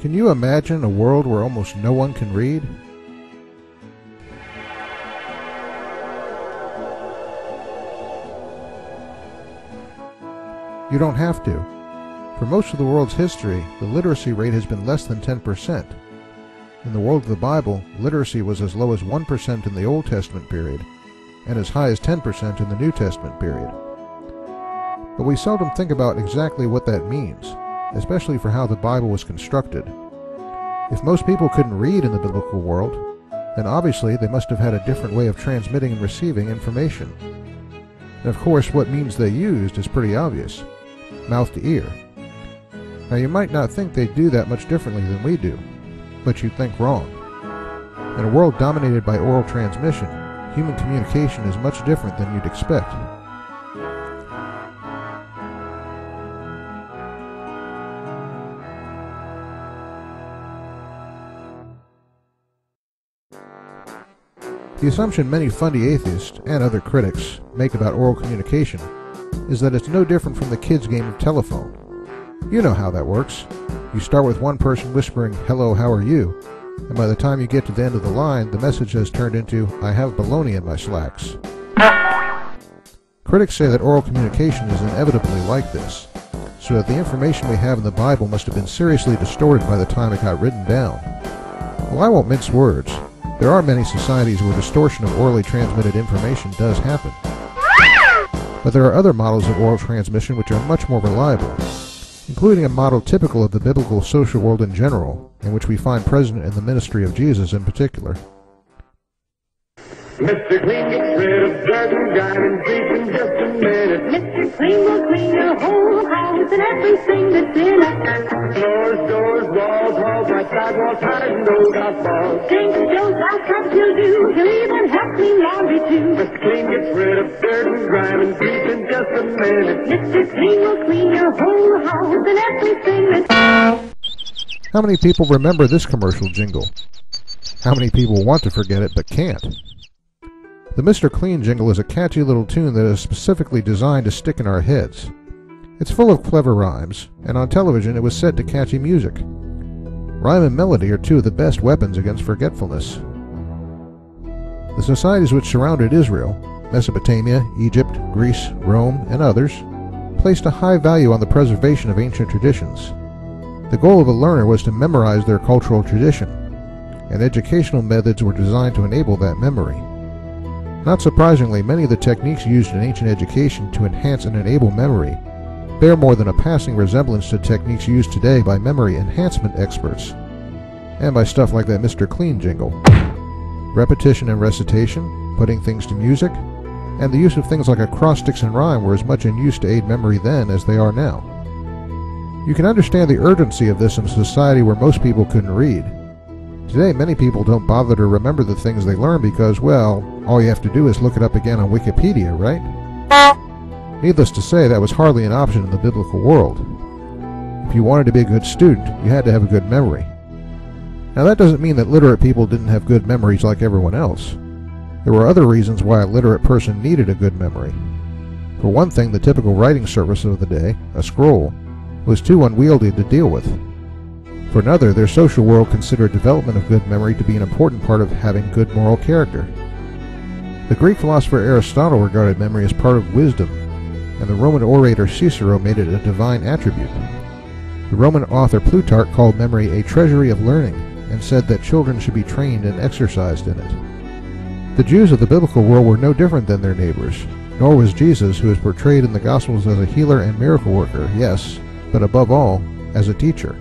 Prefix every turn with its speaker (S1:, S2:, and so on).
S1: Can you imagine a world where almost no one can read? You don't have to. For most of the world's history, the literacy rate has been less than 10%. In the world of the Bible, literacy was as low as 1% in the Old Testament period, and as high as 10% in the New Testament period. But we seldom think about exactly what that means, especially for how the Bible was constructed. If most people couldn't read in the biblical world, then obviously they must have had a different way of transmitting and receiving information. And of course, what means they used is pretty obvious: mouth to ear. Now, you might not think they do that much differently than we do, but you'd think wrong. In a world dominated by oral transmission, human communication is much different than you'd expect. The assumption many fundy atheists and other critics make about oral communication is that it's no different from the kids' game of telephone. You know how that works. You start with one person whispering, "Hello, how are you?" and by the time you get to the end of the line, the message has turned into, "I have bologna in my slacks." Critics say that oral communication is inevitably like this, so that the information we have in the Bible must have been seriously distorted by the time it got written down. Well, I won't mince words. There are many societies where distortion of orally transmitted information does happen. But there are other models of oral transmission which are much more reliable, including a model typical of the biblical social world in general, and which we find present in the ministry of Jesus in particular.
S2: Mr. Clean gets rid of dirt and grime and grease in just a minute.
S3: Mr. Clean will clean your whole house and everything that's in it.
S2: Floors, doors, walls, halls, right sidewalks, high and old outfalls.
S3: Things Joe's house helps he'll do. He'll even help clean laundry too.
S2: Mr. Clean gets rid of dirt and grime and grease in just a minute.
S3: Mr. Clean will clean your whole house and everything that's...
S1: How many people remember this commercial jingle? How many people want to forget it but can't? The Mr. Clean jingle is a catchy little tune that is specifically designed to stick in our heads. It's full of clever rhymes, and on television it was set to catchy music. Rhyme and melody are two of the best weapons against forgetfulness. The societies which surrounded Israel, Mesopotamia, Egypt, Greece, Rome, and others, placed a high value on the preservation of ancient traditions. The goal of a learner was to memorize their cultural tradition, and educational methods were designed to enable that memory. Not surprisingly, many of the techniques used in ancient education to enhance and enable memory bear more than a passing resemblance to techniques used today by memory enhancement experts, and by stuff like that Mr. Clean jingle. Repetition and recitation, putting things to music, and the use of things like acrostics and rhyme were as much in use to aid memory then as they are now. You can understand the urgency of this in a society where most people couldn't read. Today, many people don't bother to remember the things they learn because, well, all you have to do is look it up again on Wikipedia, right? Needless to say, that was hardly an option in the biblical world. If you wanted to be a good student, you had to have a good memory. Now, that doesn't mean that literate people didn't have good memories like everyone else. There were other reasons why a literate person needed a good memory. For one thing, the typical writing service of the day, a scroll, was too unwieldy to deal with. For another, their social world considered development of good memory to be an important part of having good moral character. The Greek philosopher Aristotle regarded memory as part of wisdom, and the Roman orator Cicero made it a divine attribute. The Roman author Plutarch called memory a treasury of learning, and said that children should be trained and exercised in it. The Jews of the biblical world were no different than their neighbors, nor was Jesus, who is portrayed in the Gospels as a healer and miracle worker, yes, but above all, as a teacher.